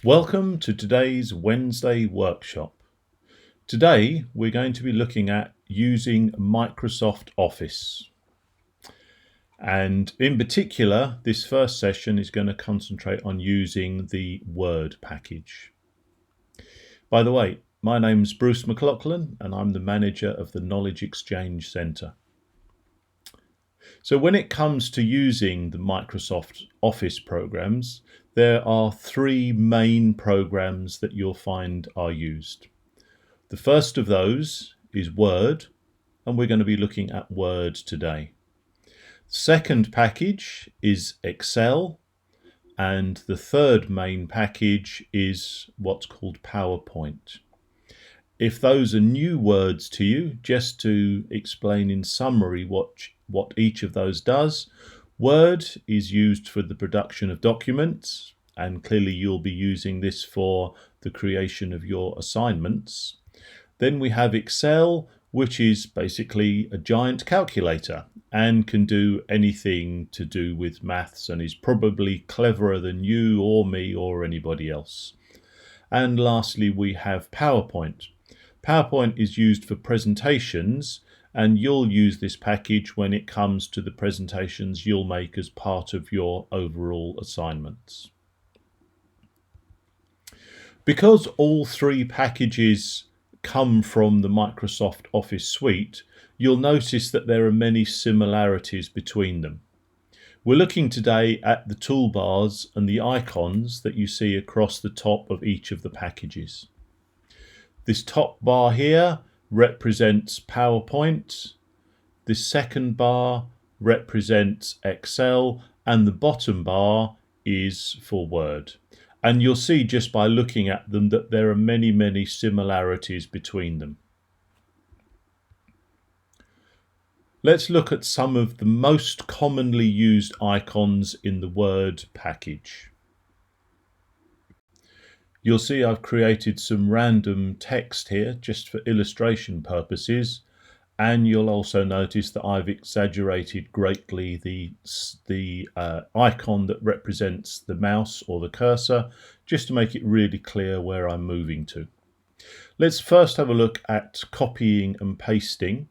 Welcome to today's Wednesday workshop. Today we're going to be looking at using Microsoft Office. And in particular, this first session is going to concentrate on using the Word package. By the way, my name's Bruce McLaughlin and I'm the manager of the Knowledge Exchange Centre. So when it comes to using the Microsoft Office programs, there are three main programs that you'll find are used. The first of those is Word, and we're going to be looking at Word today. Second package is Excel, and the third main package is what's called PowerPoint. If those are new words to you, just to explain in summary what each of those does, Word is used for the production of documents, and clearly you'll be using this for the creation of your assignments. Then we have Excel, which is basically a giant calculator and can do anything to do with maths and is probably cleverer than you or me or anybody else. And lastly, we have PowerPoint. PowerPoint is used for presentations, and you'll use this package when it comes to the presentations you'll make as part of your overall assignments. Because all three packages come from the Microsoft Office suite, you'll notice that there are many similarities between them. We're looking today at the toolbars and the icons that you see across the top of each of the packages. This top bar here represents PowerPoint, this second bar represents Excel, and the bottom bar is for Word. And you'll see just by looking at them that there are many similarities between them. Let's look at some of the most commonly used icons in the Word package. You'll see I've created some random text here just for illustration purposes, and you'll also notice that I've exaggerated greatly the icon that represents the mouse or the cursor, just to make it really clear where I'm moving to. Let's first have a look at copying and pasting.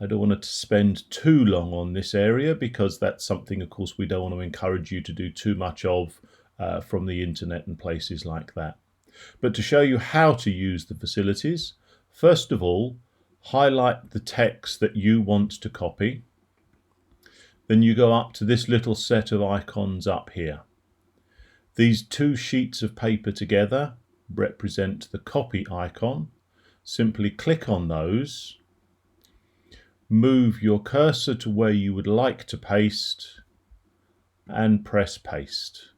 I don't want to spend too long on this area because that's something, of course, we don't want to encourage you to do too much of from the internet and places like that. But to show you how to use the facilities, first of all, highlight the text that you want to copy. Then you go up to this little set of icons up here. These two sheets of paper together represent the copy icon. Simply click on those, move your cursor to where you would like to paste, and press paste.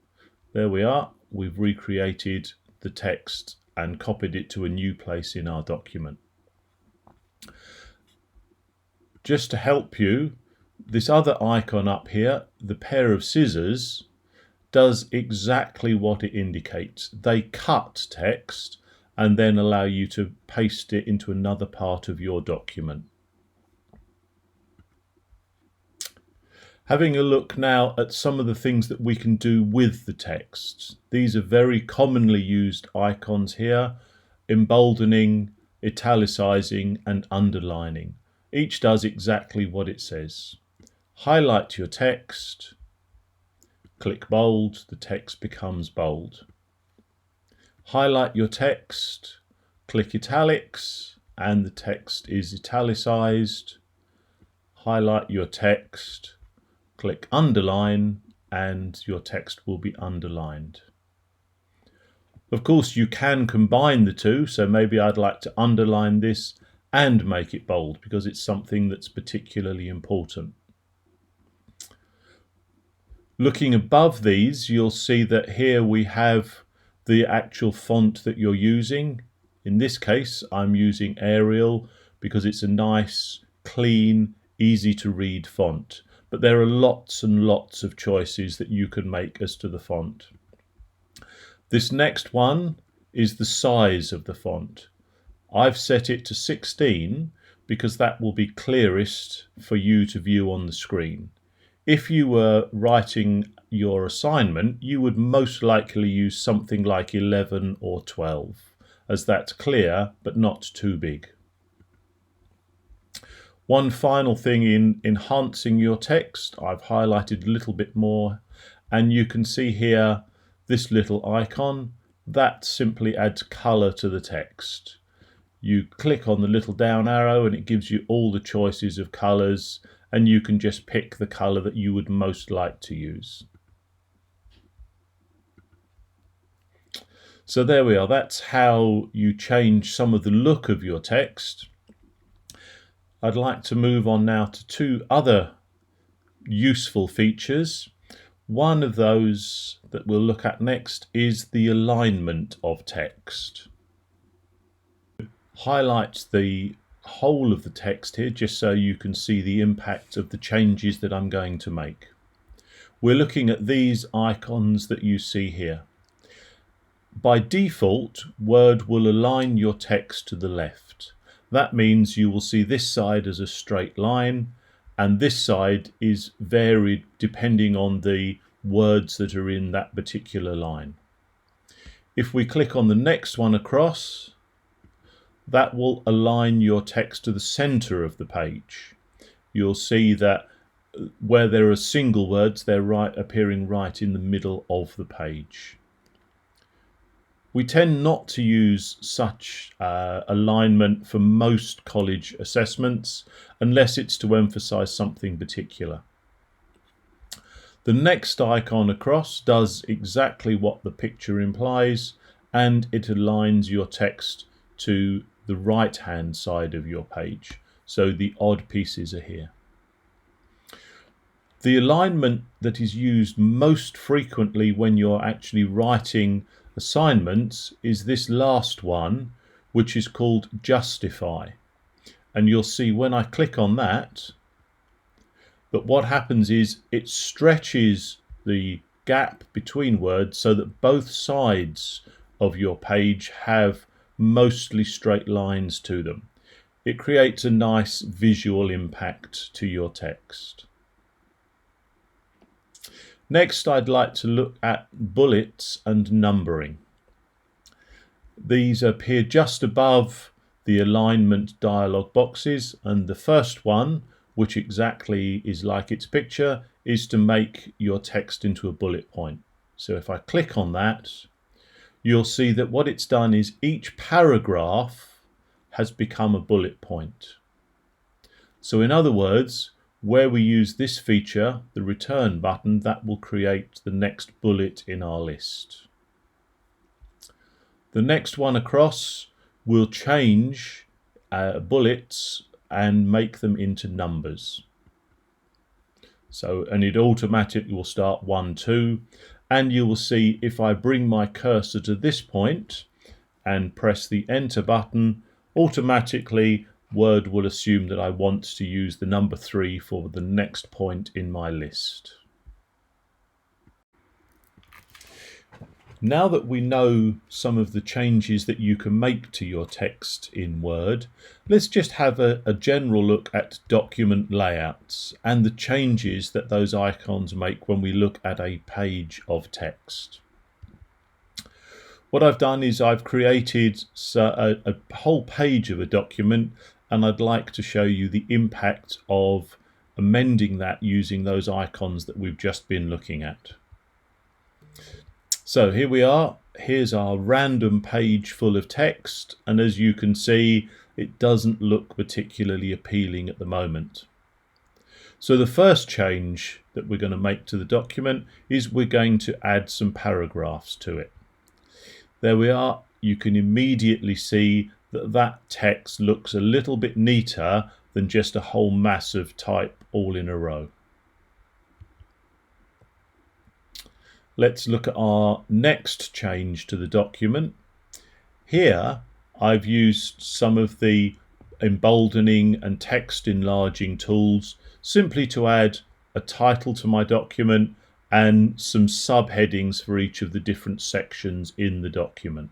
There we are. We've recreated the text and copied it to a new place in our document. Just to help you, this other icon up here, the pair of scissors, does exactly what it indicates. They cut text and then allow you to paste it into another part of your document. Having a look now at some of the things that we can do with the text. These are very commonly used icons here: emboldening, italicizing, and underlining. Each does exactly what it says. Highlight your text, click bold, the text becomes bold. Highlight your text, click italics, and the text is italicized. Highlight your text, click underline, and your text will be underlined. Of course, you can combine the two, so maybe I'd like to underline this and make it bold because it's something that's particularly important. Looking above these, you'll see that here we have the actual font that you're using. In this case, I'm using Arial because it's a nice, clean, easy to read font. But there are lots and lots of choices that you can make as to the font. This next one is the size of the font. I've set it to 16 because that will be clearest for you to view on the screen. If you were writing your assignment, you would most likely use something like 11 or 12, as that's clear but not too big. One final thing in enhancing your text, I've highlighted a little bit more, and you can see here this little icon. That simply adds colour to the text. You click on the little down arrow and it gives you all the choices of colours, and you can just pick the colour that you would most like to use. So there we are. That's how you change some of the look of your text. I'd like to move on now to two other useful features. One of those that we'll look at next is the alignment of text. Highlights the whole of the text here just so you can see the impact of the changes that I'm going to make. We're looking at these icons that you see here. By default, Word will align your text to the left. That means you will see this side as a straight line, and this side is varied depending on the words that are in that particular line. If we click on the next one across, that will align your text to the center of the page. You'll see that where there are single words, they're appearing right in the middle of the page. We tend not to use such alignment for most college assessments unless it's to emphasize something particular. The next icon across does exactly what the picture implies, and it aligns your text to the right hand side of your page, so the odd pieces are here. The alignment that is used most frequently when you're actually writing assignments is this last one, which is called justify, and you'll see when I click on that what happens is it stretches the gap between words so that both sides of your page have mostly straight lines to them. It creates a nice visual impact to your text. Next, I'd like to look at bullets and numbering. These appear just above the alignment dialog boxes, and the first one, which exactly is like its picture, is to make your text into a bullet point. So if I click on that, you'll see that what it's done is each paragraph has become a bullet point. So in other words, where we use this feature, the return button, that will create the next bullet in our list. The next one across will change bullets and make them into numbers. So, and it automatically will start 1, 2, and you will see if I bring my cursor to this point and press the enter button, automatically Word will assume that I want to use the number 3 for the next point in my list. Now that we know some of the changes that you can make to your text in Word, let's just have a general look at document layouts and the changes that those icons make when we look at a page of text. What I've done is I've created a whole page of a document, and I'd like to show you the impact of amending that using those icons that we've just been looking at. So here we are. Here's our random page full of text, and as you can see, it doesn't look particularly appealing at the moment. So the first change that we're going to make to the document is we're going to add some paragraphs to it. There we are. You can immediately see that text looks a little bit neater than just a whole mass of type all in a row. Let's look at our next change to the document. Here I've used some of the emboldening and text enlarging tools simply to add a title to my document and some subheadings for each of the different sections in the document.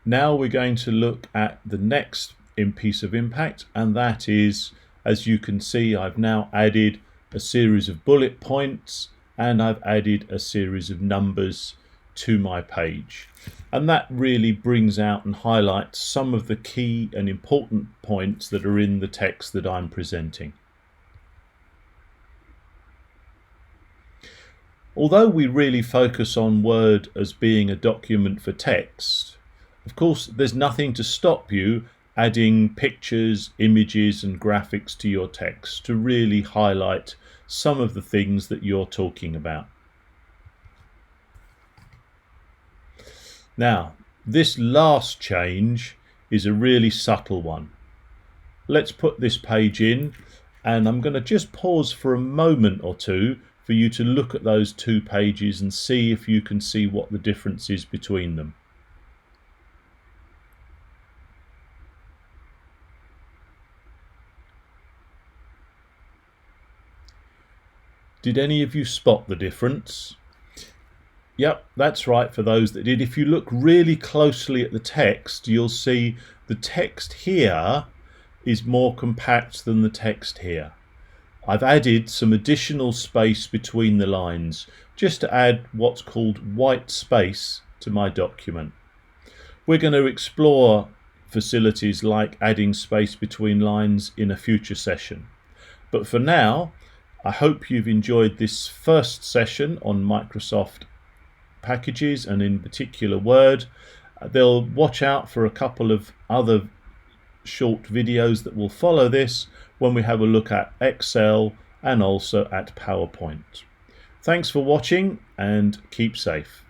Now we're going to look at the next piece of impact, and that is, as you can see, I've now added a series of bullet points, and I've added a series of numbers to my page. And that really brings out and highlights some of the key and important points that are in the text that I'm presenting. Although we really focus on Word as being a document for text, of course there's nothing to stop you adding pictures, images and graphics to your text to really highlight some of the things that you're talking about. Now, this last change is a really subtle one. Let's put this page in, and I'm going to just pause for a moment or two for you to look at those two pages and see if you can see what the difference is between them. Did any of you spot the difference? Yep, that's right for those that did. If you look really closely at the text, you'll see the text here is more compact than the text here. I've added some additional space between the lines just to add what's called white space to my document. We're going to explore facilities like adding space between lines in a future session. But for now, I hope you've enjoyed this first session on Microsoft packages and in particular Word. They'll watch out for a couple of other short videos that will follow this when we have a look at Excel and also at PowerPoint. Thanks for watching and keep safe.